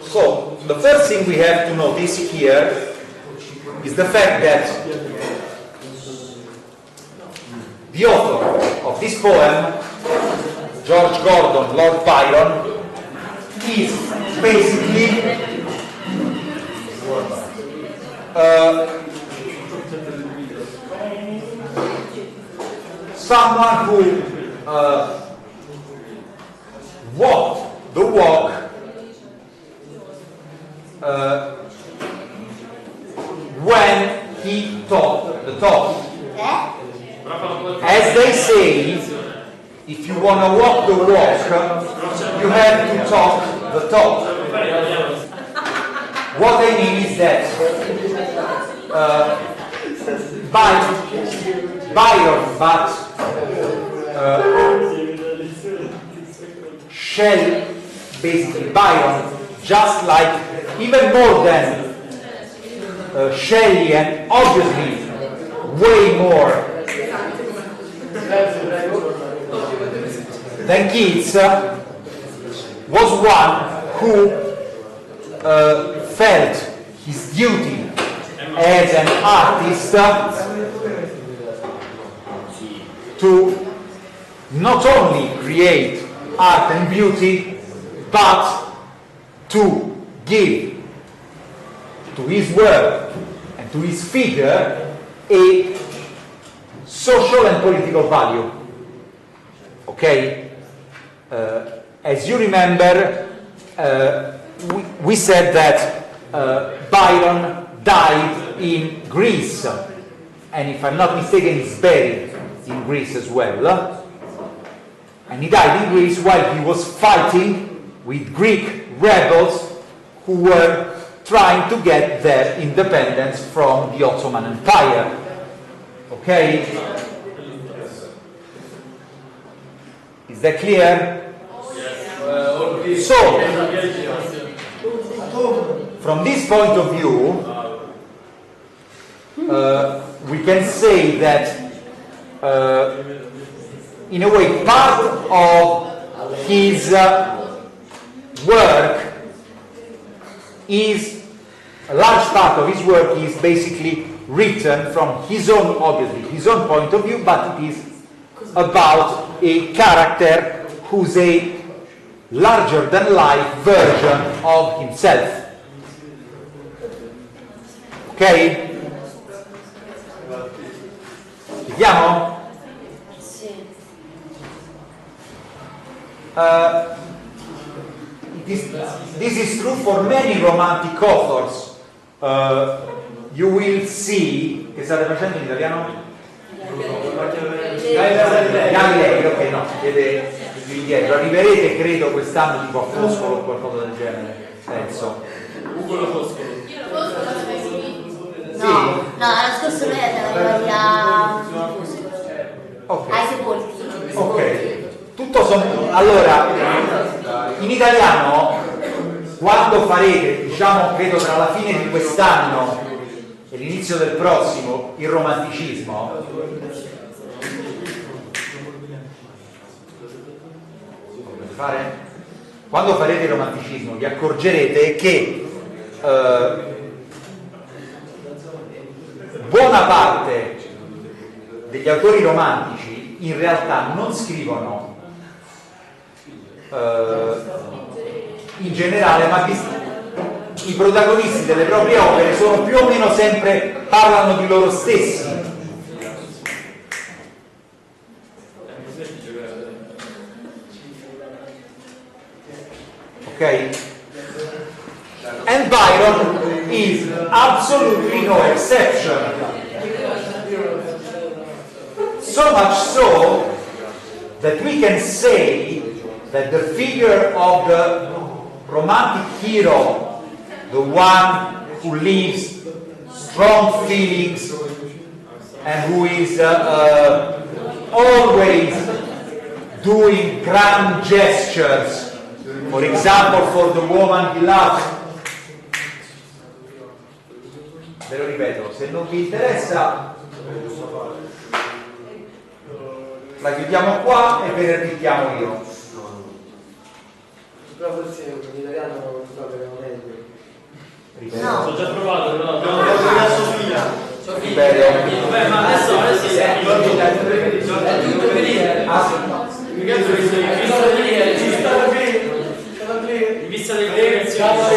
So, the first thing we have to notice here is the fact that the author of this poem, George Gordon, Lord Byron, is basically someone who walked the walk when he talked the talk. As they say, if you want to walk the walk, you have to talk the talk. What I mean is that Byron, but Shelley, basically Byron, just like even more than Shelley, and obviously way more than Keats, was one who felt his duty as an artist to not only create art and beauty, but to give to his work and to his figure a social and political value. Okay? As you remember, we said that Byron died in Greece, and if I'm not mistaken, he's buried in Greece as well. And he died in Greece while he was fighting with Greek rebels who were trying to get their independence from the Ottoman Empire. Okay? Is that clear? So, from this point of view, we can say that in a way part of his work is, a large part of his work is basically written from his own, obviously, his own point of view, but it is about a character who's a larger-than-life version of himself. Ok? Vediamo? Sì. This is true for many romantic authors. You will see, che state facendo in italiano? Galilei, ok, no, chiede indietro. Arriverete, credo, quest'anno tipo a Foscolo o qualcosa del genere, penso. Ugo lo Foscolo. No, no, l'anno scorso noi siamo arrivati ai sepolti. Ok, tutto allora, in italiano, quando farete, diciamo, credo tra la fine di quest'anno e l'inizio del prossimo, il romanticismo, quando farete il romanticismo vi accorgerete che buona parte degli autori romantici in realtà non scrivono in generale, ma i protagonisti delle proprie opere sono più o meno sempre, parlano di loro stessi. Ok? And Byron is absolutely no exception. So much so that we can say that the figure of the romantic hero, the one who lives strong feelings and who is always doing grand gestures, for example, for the woman he loves. Ve lo ripeto, se non vi interessa la chiudiamo qua e ve ne ripetiamo io. Però forse in italiano non so che non meglio. No. Ho già provato, però. Sofia. Vabbè, ma adesso sì. È tutto venire. Mi cazzo ho visto in vista delle delegazioni.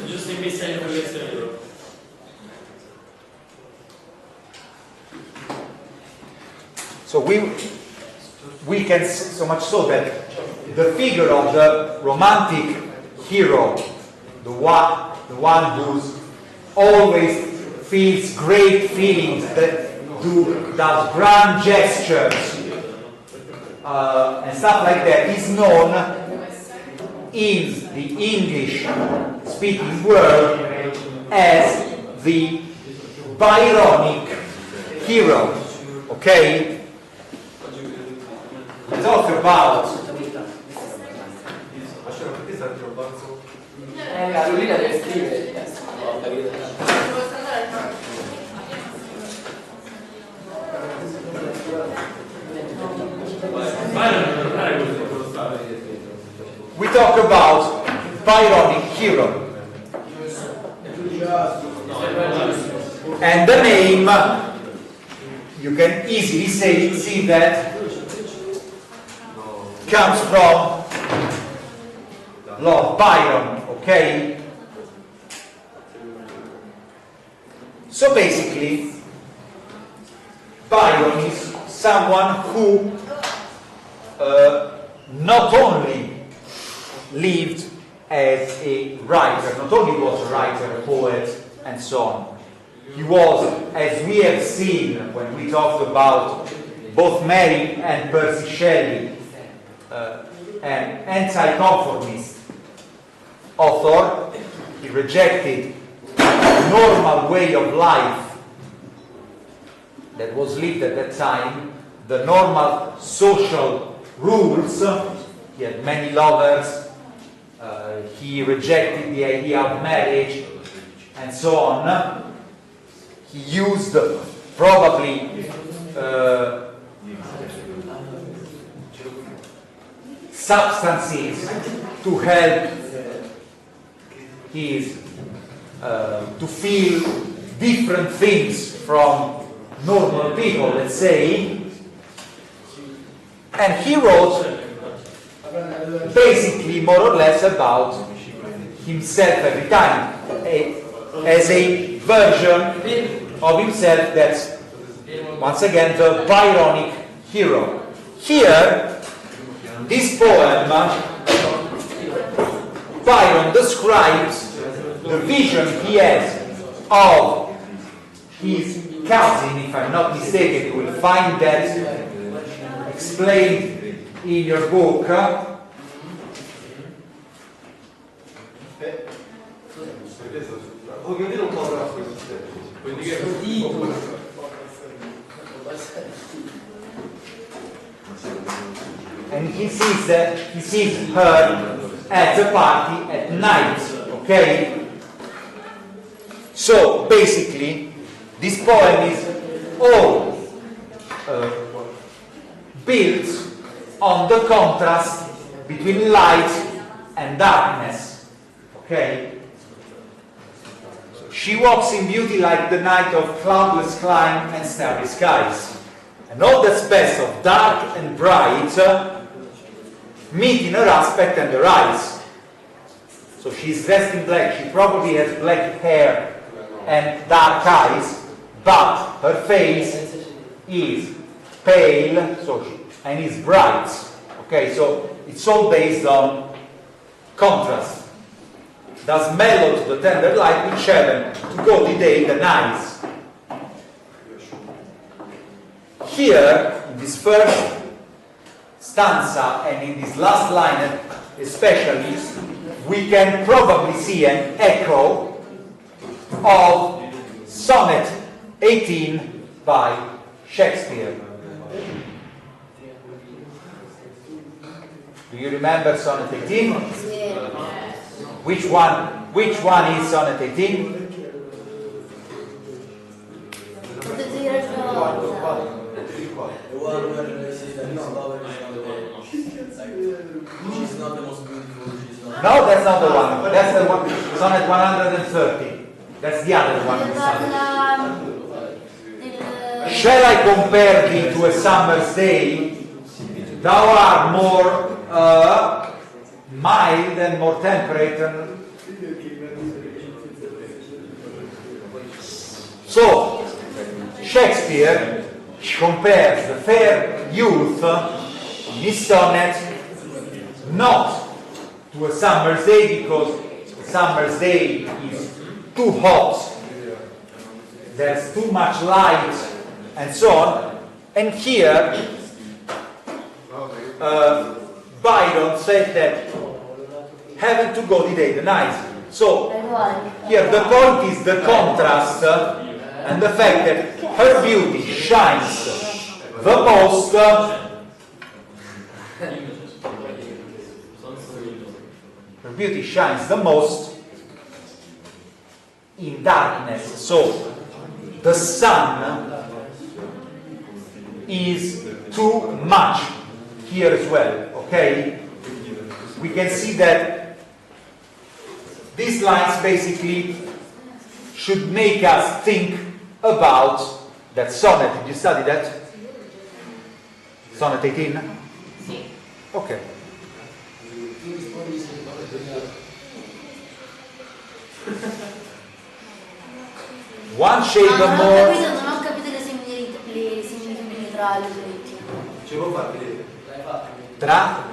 Giusto in vista delle delegazioni. So we can, so much so that the figure of the romantic hero, the one who always feels great feelings, that does grand gestures and stuff like that, is known in the English-speaking world as the Byronic hero. Okay? We talk about Carolina deve scrivere. we talk about Byronic hero. And the name, you can easily see that comes from Lord Byron, okay? So basically, Byron is someone who not only lived as a writer, not only was a writer, a poet, and so on. He was, as we have seen when we talked about both Mary and Percy Shelley, an anti-conformist author. He rejected the normal way of life that was lived at that time, the normal social rules. He had many lovers, he rejected the idea of marriage, and so on. He used probably substances to help his to feel different things from normal people, let's say. And he wrote basically more or less about himself every time, as a version of himself that's, once again, the Byronic hero. Here, this poem, Byron describes the vision he has of his cousin. If I'm not mistaken, you will find that explained in your book. And he sees her at the party at night, okay? So basically, this poem is all built on the contrast between light and darkness, okay? She walks in beauty like the night of cloudless clime and starry skies. And all that's best of dark and bright meet in her aspect and her eyes. So she's dressed in black. She probably has black hair and dark eyes, but her face is pale, and is bright. Okay, so it's all based on contrast. Thus mellow to the tender light which heaven to gaudy day the nights. Here, in this first stanza and in this last line especially, we can probably see an echo of Sonnet 18 by Shakespeare. Do you remember Sonnet 18? Which one is Sonnet 18? one where she said, no, love is not the one. She's not the most beautiful, she's not. No, that's not the one. That's the one. Sonnet 130. That's the other one. Shall I compare thee to a summer's day? Thou art more mild and more temperate. So, Shakespeare compares the fair youth in his sonnet not to a summer's day, because a summer's day is too hot, there's too much light, and so on. And here Byron said that having to go the day, the night. So here the point is the contrast and the fact that her beauty shines the most her beauty shines the most in darkness. So the sun is too much here as well, okay? We can see that these lines basically should make us think about that sonnet. Did you study that? Sonnet 18? Okay. One shade of more. Non ho capito le similitudini tra i sonetti. Ci può far vedere? Tra?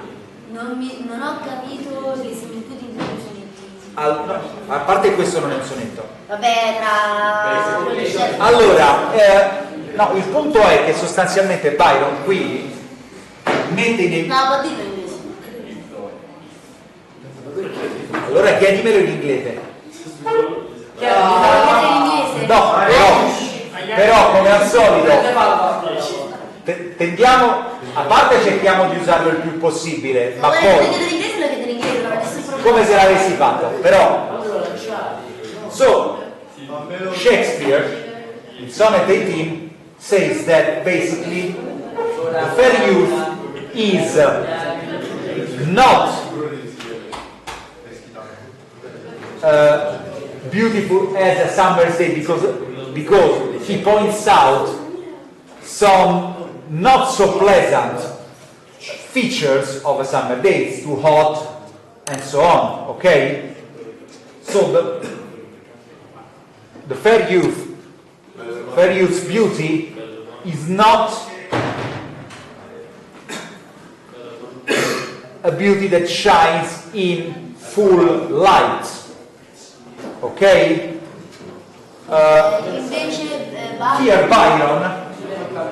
Non ho capito le similitudini tra i sonetti. No, a parte questo non è un sonetto. Vabbè, tra... Allora, no, il punto è che sostanzialmente Byron qui mette in... No, può dirlo in inglese. Allora chiedimelo in inglese. No, però come al solito tendiamo, a parte cerchiamo di usarlo il più possibile, ma poi come se l'avessi fatto, però so Shakespeare in Sonnet 18 says that basically the fair youth is not beautiful as a summer's day, because he points out some not so pleasant features of a summer day. It's too hot and so on, okay? So the fair youth's beauty is not a beauty that shines in full light. Okay? Here Byron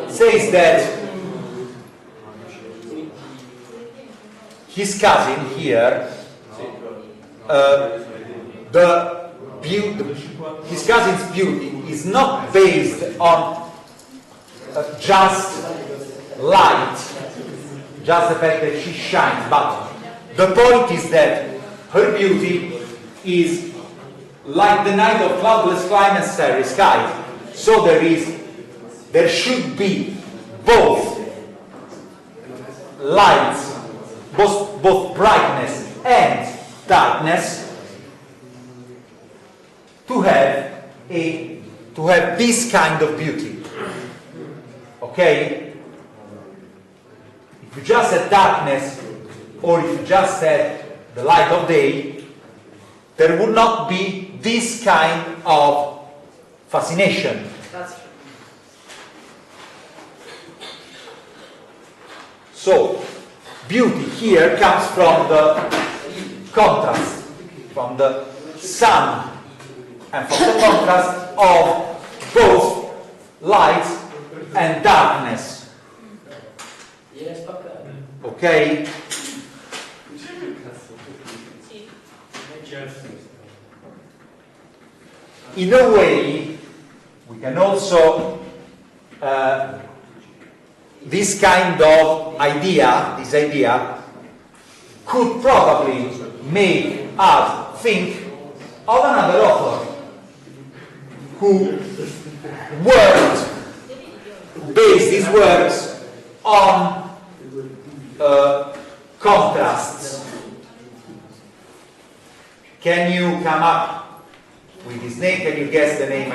says that his cousin here, his cousin's beauty is not based on just light, just the fact that she shines, but the point is that her beauty is like the night of cloudless climate and starry skies. So there should be both lights, both brightness and darkness, to have this kind of beauty. Okay? If you just had darkness, or if you just had the light of day, there would not be this kind of fascination. So, beauty here comes from the contrast, from the sun, and from the contrast of both light and darkness. Okay? In a way, we can also, this kind of idea, could probably make us think of another author who base these works on contrasts. Can you come up with his name? Can you guess the name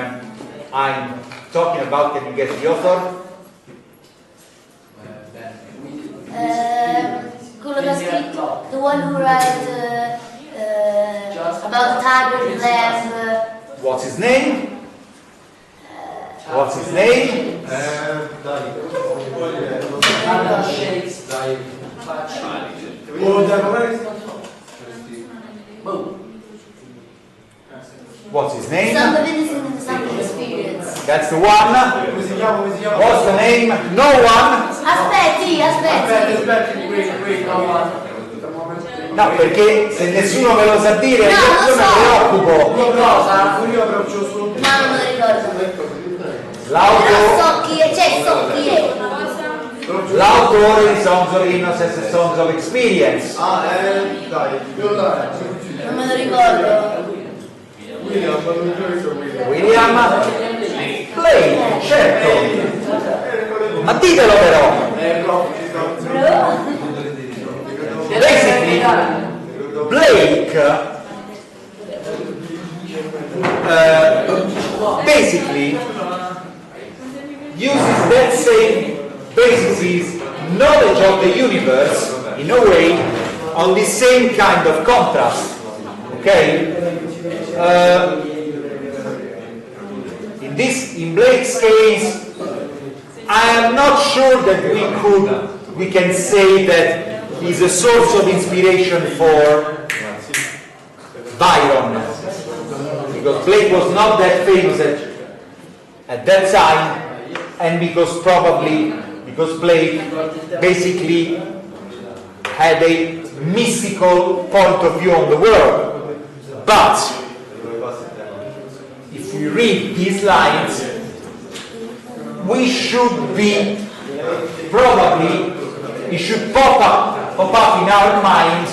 I'm talking about? Can you guess the author? Quello che ha scritto, the one who writes about the tiger, the lamb. What's his name? What's his name? What's his name? Something experience. That's the one. What's the name? No one. Aspetti. No, perché se nessuno me lo sa dire, No, io lo me ne so. preoccupo. No, non me lo ricordo. Però so chi è, so chi è. L'autore di Songs of Innocence e Songs of Experience. Non me lo ricordo. William Blake, certo. Ma ditelo però. Basically, Blake basically uses that same basis knowledge of the universe in a way on the same kind of contrast. Okay? In Blake's case, I am not sure that we can say that he's a source of inspiration for Byron, because Blake was not that famous at that time, and because Blake basically had a mystical point of view on the world. But if we read these lines, we should be probably, it should pop up in our mind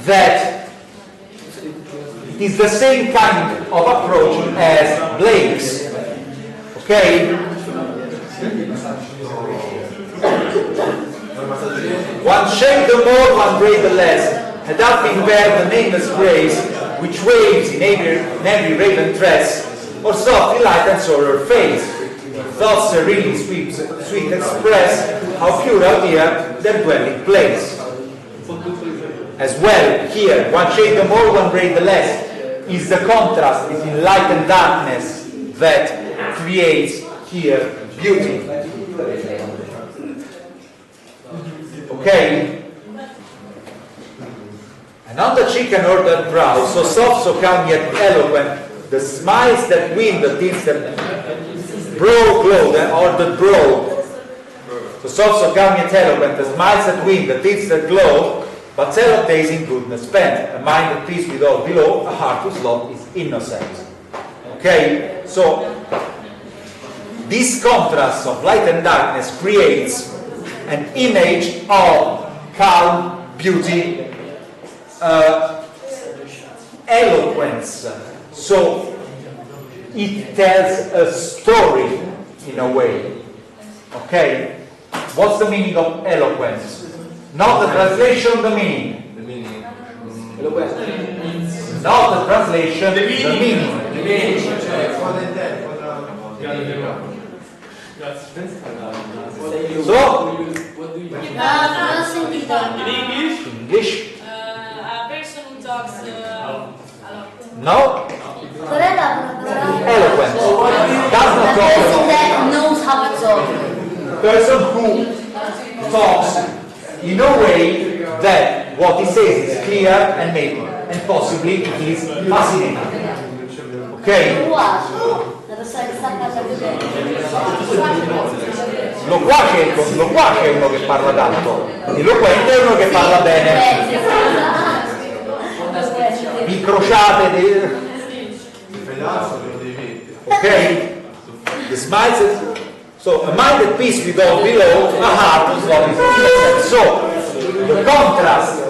that it is the same kind of approach as Blake's. Okay? One shake the more, one break the less, and that thing bear the nameless grace, which waves in every raven tress, or softly light and soar her face. Thoughts serenely sweet express how pure out here their dwelling place. As well, here, one shade the more, one break the less, is the contrast between light and darkness that creates here beauty. Okay? And on the cheek and ordered brow, so soft, so calm, yet eloquent, the smiles that win, the tints that brow glow, the ordered brow. So soft, so calm, yet eloquent, the smiles that win, the tints that glow, but 7 days in goodness spent, a mind at peace with all below, a heart whose love is innocent. Okay? So, this contrast of light and darkness creates an image of calm, beauty, eloquence. So, it tells a story in a way. Okay? What's the meaning of eloquence? Not the translation, the meaning. The meaning. Not the translation, the meaning. So, Non ho sentito. In English? English? A person who talks. No? Qual è la parola? Eloquence. Does not The talk. person that knows how to talk. Person who talks in a way that what he says is clear and maybe, and possibly it is fascinating. Ok? Wow. La persona che sta parlando bene. Loquace è uno che parla tanto, eloquente è uno che parla bene. Incrociate ok? The smiles. So a mind at peace with all below, a heart whose love is innocent. So the contrast,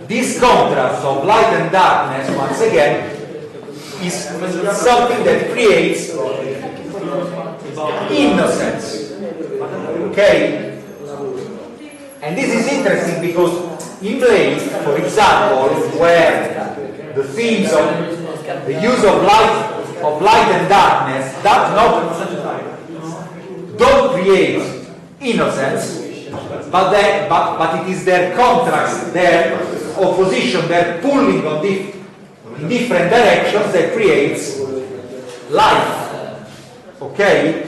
this contrast of light and darkness, once again, is something that creates innocence. Okay? And this is interesting because in plays, for example, where the themes of the use of light and darkness don't create innocence, but it is their contrast, their opposition, their pulling in different directions that creates life. Okay?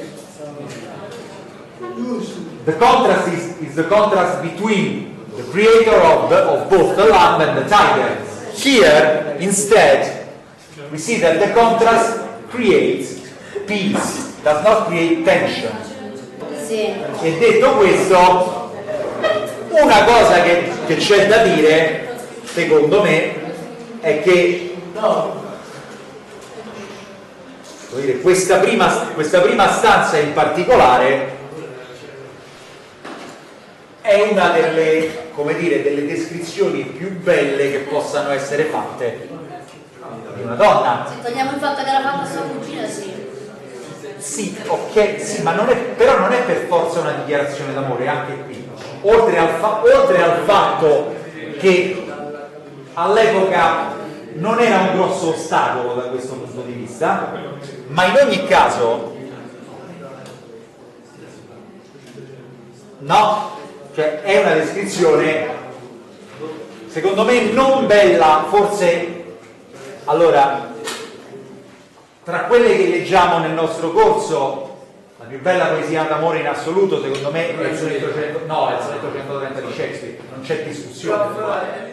The contrast is the contrast between the creator of both the lamb and the tiger. Here, instead, we see that the contrast creates peace, does not create tension. Sì. E detto questo, una cosa che c'è da dire, secondo me, è che questa prima stanza in particolare è una delle, come dire, delle descrizioni più belle che possano essere fatte di una donna. Se togliamo il fatto che l'ha fatta sua cugina, sì. Sì, ok, sì, ma però non è per forza una dichiarazione d'amore, anche qui. Oltre al fatto che all'epoca non era un grosso ostacolo da questo punto di vista, ma in ogni caso, no, cioè è una descrizione, secondo me, non bella, forse, allora, tra quelle che leggiamo nel nostro corso, la più bella poesia d'amore in assoluto, secondo me, è il sonetto 130 di Shakespeare, non c'è discussione.